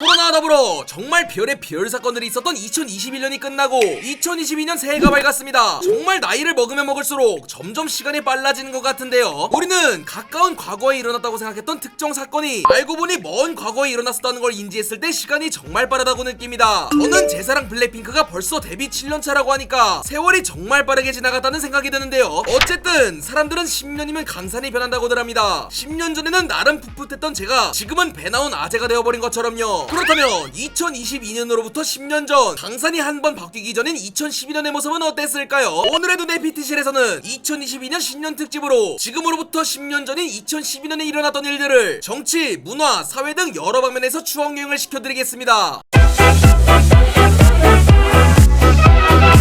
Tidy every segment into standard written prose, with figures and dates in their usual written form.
코로나와 더불어 정말 별의 별 사건들이 있었던 2021년이 끝나고 2022년 새해가 밝았습니다. 정말 나이를 먹으면 먹을수록 점점 시간이 빨라지는 것 같은데요. 우리는 가까운 과거에 일어났다고 생각했던 특정 사건이 알고 보니 먼 과거에 일어났었다는 걸 인지했을 때 시간이 정말 빠르다고 느낍니다. 저는 제 사랑 블랙핑크가 벌써 데뷔 7년 차라고 하니까 세월이 정말 빠르게 지나갔다는 생각이 드는데요. 어쨌든 사람들은 10년이면 강산이 변한다고들 합니다. 10년 전에는 나름 풋풋했던 제가 지금은 배 나온 아재가 되어버린 것처럼요. 그렇다면 2022년으로부터 10년 전 강산이 한 번 바뀌기 전인 2012년의 모습은 어땠을까요? 오늘의 눈의 PT실에서는 2022년 신년 특집으로 지금으로부터 10년 전인 2012년에 일어났던 일들을 정치, 문화, 사회 등 여러 방면에서 추억 여행을 시켜드리겠습니다.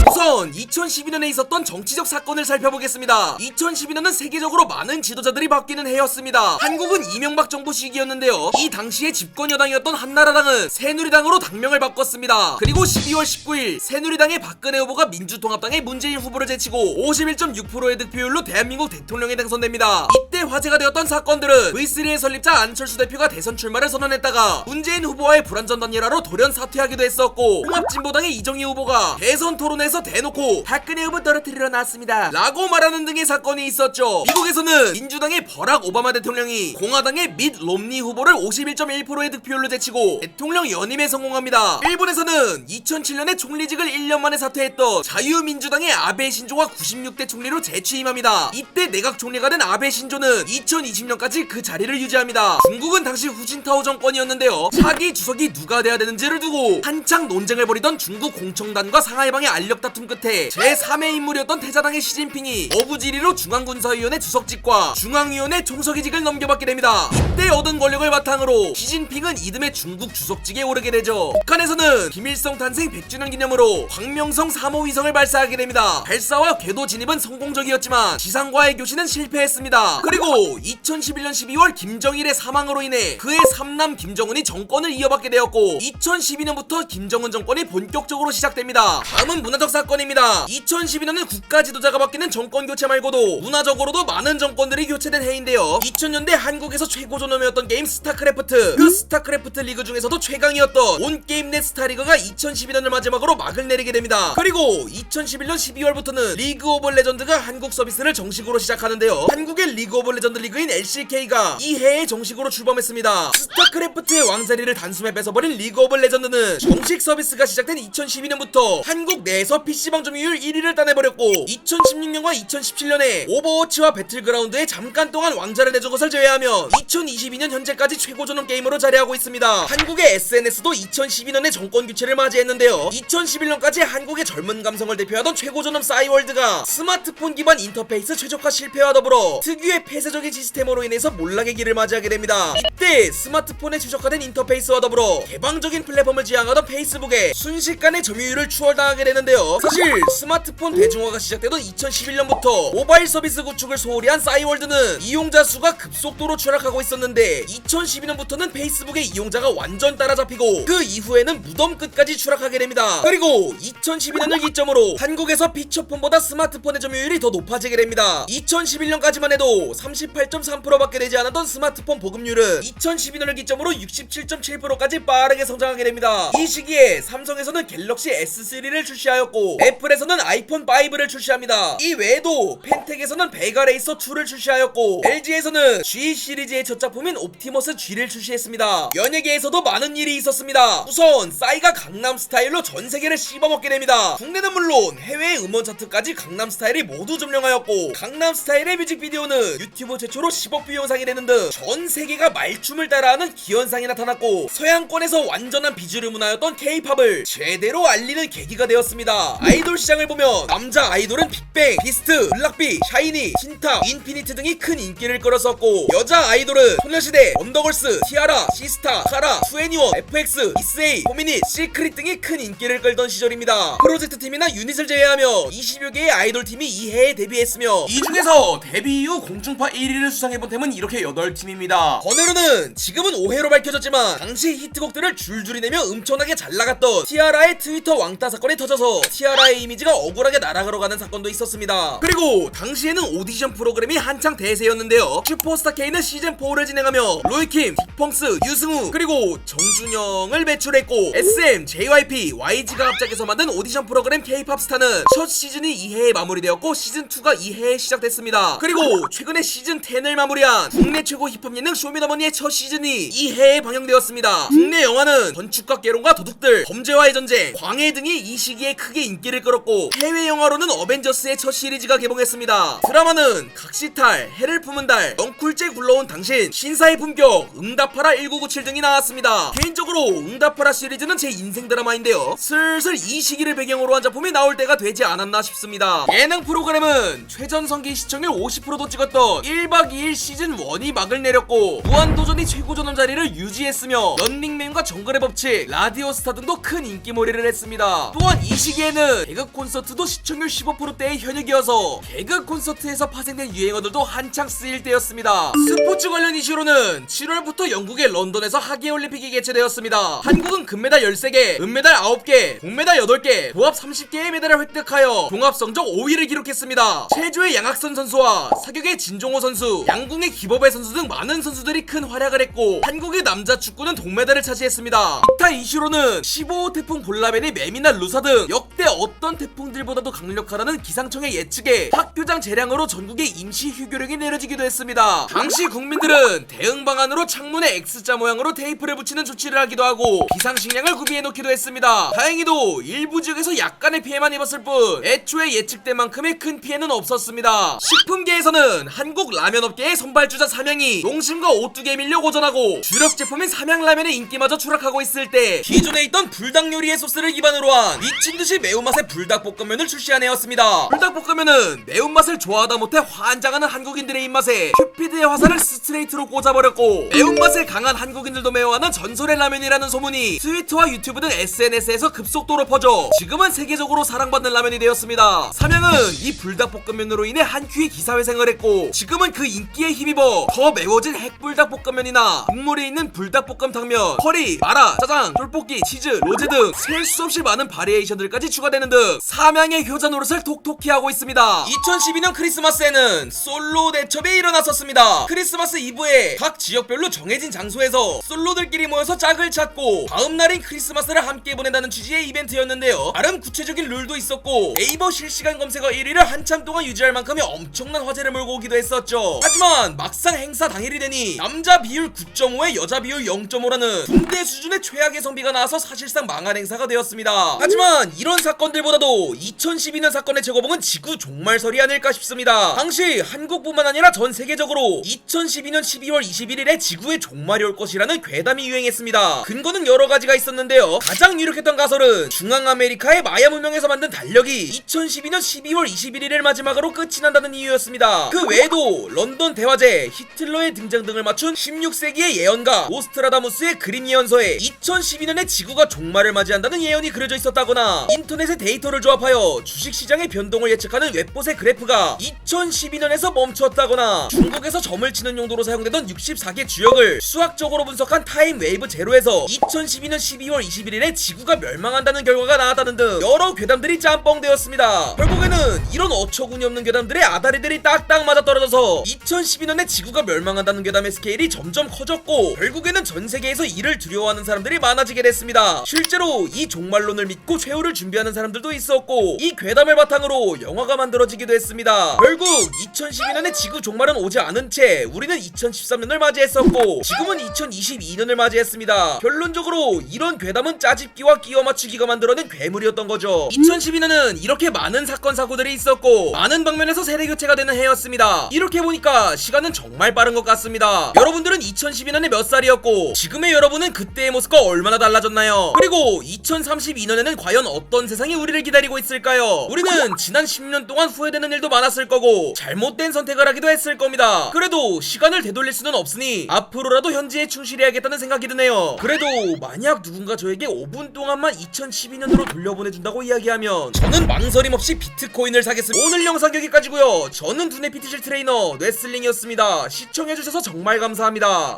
우선 2012년에 있었던 정치적 사건을 살펴보겠습니다. 2012년은 세계적으로 많은 지도자들이 바뀌는 해였습니다. 한국은 이명박 정부 시기였는데요. 이 당시에 집권 여당이었던 한나라당은 새누리당으로 당명을 바꿨습니다. 그리고 12월 19일 새누리당의 박근혜 후보가 민주통합당의 문재인 후보를 제치고 51.6%의 득표율로 대한민국 대통령에 당선됩니다. 이때 화제가 되었던 사건들은 V3의 설립자 안철수 대표가 대선 출마를 선언했다가 문재인 후보와의 불완전 단일화로 돌연 사퇴하기도 했었고, 통합진보당의 이정희 후보가 대선 토론에서 대놓고 박근혜 후보 떨어뜨리러 나왔습니다 라고 말하는 등의 사건이 있었죠. 미국에서는 민주당의 버락 오바마 대통령이 공화당의 밋 롬니 후보를 51.1%의 득표율로 제치고 대통령 연임에 성공합니다. 일본에서는 2007년에 총리직을 1년 만에 사퇴했던 자유민주당의 아베 신조가 96대 총리로 재취임합니다. 이때 내각 총리가 된 아베 신조는 2020년까지 그 자리를 유지합니다. 중국은 당시 후진타오 정권이었는데요. 차기 주석이 누가 돼야 되는지를 두고 한창 논쟁을 벌이던 중국 공청단과 상하이방의 알력 다툼 끝에 제3의 인물이었던 태자당의 시진핑이 어부지리로 중앙군사위원회 주석직과 중앙위원회 총서기직을 넘겨받게 됩니다. 이때 얻은 권력을 바탕으로 시진핑은 이듬해 중국 주석직에 오르게 되죠. 북한에서는 김일성 탄생 100주년 기념으로 광명성 3호 위성을 발사하게 됩니다. 발사와 궤도 진입은 성공적이었지만 지상과의 교신은 실패했습니다. 그리고 2011년 12월 김정일의 사망으로 인해 그의 삼남 김정은이 정권을 이어받게 되었고 2012년부터 김정은 정권이 본격적으로 시작됩니다. 다음은 문화적 사건입니다. 2012년은 국가 지도자가 바뀌는 정권 교체 말고도 문화적으로도 많은 정권들이 교체된 해인데요. 2000년대 한국에서 최고 존엄이었던 게임 스타크래프트, 그 스타크래프트 리그 중에서도 최강이었던 온게임넷 스타리그가 2012년을 마지막으로 막을 내리게 됩니다. 그리고 2011년 12월부터는 리그 오브 레전드가 한국 서비스를 정식으로 시작하는데요. 한국의 리그 오브 레전드 리그인 LCK가 이 해에 정식으로 출범했습니다. 스타크래프트의 왕자리를 단숨에 뺏어버린 리그 오브 레전드는 정식 서비스가 시작된 2012년부터 한국 내에서 PC방 점유율 1위를 따내버렸고 2016년과 2017년에 오버워치와 배틀그라운드에 잠깐 동안 왕자를 내준 것을 제외하면 2022년 현재까지 최고 존엄 게이머로 자리하고 있습니다. 한국의 SNS도 2012년에 정권 교체를 맞이했는데요. 2011년까지 한국의 젊은 감성을 대표하던 최고 존엄 싸이월드가 스마트폰 기반 인터페이스 최적화 실패와 더불어 특유의 폐쇄적인 시스템으로 인해서 몰락의 길을 맞이하게 됩니다. 이때 스마트폰에 최적화된 인터페이스와 더불어 개방적인 플랫폼을 지향하던 페이스북에 순식간에 점유율을 추월당하게 되는데요. 사실 스마트폰 대중화가 시작되던 2011년부터 모바일 서비스 구축을 소홀히 한 싸이월드는 이용자 수가 급속도로 추락하고 있었는데 2012년부터는 페이스북의 이용자가 완전 따라잡히고 그 이후에는 무덤 끝까지 추락하게 됩니다. 그리고 2012년을 기점으로 한국에서 피처폰보다 스마트폰의 점유율이 더 높아지게 됩니다. 2011년까지만 해도 38.3%밖에 되지 않았던 스마트폰 보급률은 2012년을 기점으로 67.7%까지 빠르게 성장하게 됩니다. 이 시기에 삼성에서는 갤럭시 S3를 출시하였고 애플에서는 아이폰 5를 출시합니다. 이 외에도 펜텍에서는 베가 레이서 2를 출시하였고 LG에서는 G 시리즈의 첫 작품인 옵티머스 G를 출시했습니다. 연예계에서도 많은 일이 있었습니다. 우선 싸이가 강남 스타일로 전 세계를 씹어먹게 됩니다. 국내는 물론 해외 음원 차트까지 강남 스타일이 모두 점령하였고 강남 스타일의 뮤직비디오는 유튜브 최초로 10억 뷰 영상이 되는 등 전 세계가 말춤을 따라하는 기현상이 나타났고 서양권에서 완전한 비주류 문화였던 K-팝을 제대로 알리는 계기가 되었습니다. 아이돌 시장을 보면 남자 아이돌은 빅뱅, 비스트, 블락비, 샤이니, 신타, 인피니트 등이 큰 인기를 끌었었고 여자 아이돌은 소녀시대, 언더걸스, 티아라, 시스타, 카라, 2NE1, FX, 이스에이, 포미닛, 시크릿 등이 큰 인기를 끌던 시절입니다. 프로젝트 팀이나 유닛을 제외하며 20여 개의 아이돌 팀이 이 해에 데뷔했으며 이 중에서 데뷔 이후 공중파 1위를 수상해본 팀은 이렇게 8팀입니다. 번외로는 지금은 오해로 밝혀졌지만 당시 히트곡들을 줄줄이 내며 엄청나게 잘 나갔던 티아라의 트위터 왕따 사건이 터져서 티아라 티아라의 이미지가 억울하게 날아가러 가는 사건도 있었습니다. 그리고 당시에는 오디션 프로그램이 한창 대세였는데요. 슈퍼스타 K는 시즌4를 진행하며 로이킴, 딕펑스, 유승우 그리고 정준영을 배출했고 SM, JYP, YG가 합작해서 만든 오디션 프로그램 K-팝스타는 첫 시즌이 2회에 마무리되었고 시즌2가 2회에 시작됐습니다. 그리고 최근에 시즌10을 마무리한 국내 최고 힙합 예능 쇼미더머니의 첫 시즌이 2회에 방영되었습니다. 국내 영화는 건축가 개론과 도둑들, 범죄와의 전쟁, 광해 등이 이 시기에 크게 인기를 끌었고 해외 영화로는 어벤져스의 첫 시리즈가 개봉했습니다. 드라마는 각시탈, 해를 품은 달, 넝쿨째 굴러온 당신, 신사의 품격, 응답하라 1997 등이 나왔습니다. 개인적으로 응답하라 시리즈는 제 인생 드라마인데요. 슬슬 이 시기를 배경으로 한 작품이 나올 때가 되지 않았나 싶습니다. 예능 프로그램은 최전성기 시청률 50%도 찍었던 1박 2일 시즌1이 막을 내렸고 무한도전이 최고전원 자리를 유지했으며 런닝맨과 정글의 법칙, 라디오스타 등도 큰 인기몰이를 했습니다. 또한 이 시기에는 개그 콘서트도 시청률 15%대의 현역이어서 개그 콘서트에서 파생된 유행어들도 한창 쓰일 때였습니다. 스포츠 관련 이슈로는 7월부터 영국의 런던에서 하계올림픽이 개최되었습니다. 한국은 금메달 13개, 은메달 9개, 동메달 8개, 도합 30개의 메달을 획득하여 종합 성적 5위를 기록했습니다. 체조의 양학선 선수와 사격의 진종호 선수, 양궁의 기법의 선수 등 많은 선수들이 큰 활약을 했고 한국의 남자 축구는 동메달을 차지했습니다. 기타 이슈로는 15호 태풍 볼라벨이 매미나 루사 등 역대 어떤 태풍들보다도 강력하다는 기상청의 예측에 학교장 재량으로 전국에 임시 휴교령이 내려지기도 했습니다. 당시 국민들은 대응 방안으로 창문에 X자 모양으로 테이프를 붙이는 조치를 하기도 하고 비상식량을 구비해 놓기도 했습니다. 다행히도 일부 지역에서 약간의 피해만 입었을 뿐 애초에 예측된 만큼의 큰 피해는 없었습니다. 식품계에서는 한국 라면업계의 선발주자 삼양이 농심과 오뚜기에 밀려 고전하고 주력 제품인 삼양라면의 인기마저 추락하고 있을 때 기존에 있던 불닭 요리의 소스를 기반으로 한 미친듯이 매운맛의 불닭볶음면을 출시한 해였습니다. 불닭볶음면은 매운맛을 좋아하다 못해 환장하는 한국인들의 입맛에 큐피드의 화살을 스트레이트로 꽂아버렸고 매운맛을 강한 한국인들도 매워하는 전설의 라면이라는 소문이 트위터와 유튜브 등 SNS에서 급속도로 퍼져 지금은 세계적으로 사랑받는 라면이 되었습니다. 삼양은 이 불닭볶음면으로 인해 한 큐의 기사회생을 했고 지금은 그 인기에 힘입어 더 매워진 핵불닭볶음면이나 국물이 있는 불닭볶음탕면, 커리, 마라, 짜장, 쫄볶이, 치즈, 로제 등 셀 수 없이 많은 바리에이션들까지 추가되는 등 삼양의 효자 노릇을 톡톡히 하고 있습니다. 2012년 크리스마스에는 솔로 대첩이 일어났었습니다. 크리스마스 이브에 각 지역별로 정해진 장소에서 솔로들끼리 모여서 짝을 찾고 다음 날인 크리스마스를 함께 보낸다는 취지의 이벤트였는데요. 나름 구체적인 룰도 있었고 네이버 실시간 검색어 1위를 한참 동안 유지할 만큼의 엄청난 화제를 몰고 오기도 했었죠. 하지만 막상 행사 당일이 되니 남자 비율 9.5에 여자 비율 0.5라는 군대 수준의 최악의 성비가 나와서 사실상 망한 행사가 되었습니다. 하지만 이런 사건들보다도 2012년 사건의 최고봉은 지구 종말설이 아닐까 싶습니다. 당시 한국뿐만 아니라 전 세계적으로 2012년 12월 21일에 지구의 종말이 올 것이라는 괴담이 유행했습니다. 근거는 여러 가지가 있었는데요. 가장 유력했던 가설은 중앙아메리카의 마야 문명에서 만든 달력이 2012년 12월 21일을 마지막으로 끝이 난다는 이유였습니다. 그 외에도 런던 대화제, 히틀러의 등장 등을 맞춘 16세기의 예언가 노스트라다무스의 그림 예언서에 2012년에 지구가 종말을 맞이한다는 예언이 그려져 있었다거나 인터넷의 데이터를 조합하여 주식시장의 변동을 예측하는 웹봇의 그래프가 2012년에서 멈췄다거나 중국에서 점을 치는 용도로 사용되던 64개 주역을 수학적으로 분석한 타임 웨이브 제로에서 2012년 12월 21일에 지구가 멸망한다는 결과가 나왔다는 등 여러 괴담들이 짬뽕되었습니다. 결국에는 이런 어처구니 없는 괴담들의 아다리들이 딱딱 맞아떨어져서 2012년에 지구가 멸망한다는 괴담의 스케일이 점점 커졌고 결국에는 전 세계에서 이를 두려워하는 사람들이 많아지게 됐습니다. 실제로 이 종말론을 믿고 최후를 준비하는 사람들도 있었고 이 괴담을 바탕으로 영화가 만들어지기도 했습니다. 결국 2012년에 지구 종말은 오지 않은 채 우리는 2013년을 맞이했었고 지금은 2022년을 맞이했습니다. 결론적으로 이런 괴담은 짜집기와 끼워 맞추기가 만들어낸 괴물이었던 거죠. 2012년은 이렇게 많은 사건 사고들이 있었고 많은 방면에서 세대 교체가 되는 해였습니다. 이렇게 보니까 시간은 정말 빠른 것 같습니다. 여러분들은 2012년에 몇 살이었고 지금의 여러분은 그때의 모습과 얼마나 달라졌나요? 그리고 2032년에는 과연 어떤 세상이 우리를 기다리고 있을까요? 우리는 지난 10년 동안 후회되는 일도 많았을 거고 잘못된 선택을 하기도 했을 겁니다. 그래도 시간을 되돌릴 수는 없으니 앞으로라도 현재에 충실해야겠다는 생각이 드네요. 그래도 만약 누군가 저에게 5분 동안만 2012년으로 돌려보내준다고 이야기하면 저는 망설임 없이 비트코인을 사겠습니다. 오늘 영상 여기까지고요. 저는 두뇌 PT실 트레이너 뇌슬링이었습니다. 시청해주셔서 정말 감사합니다.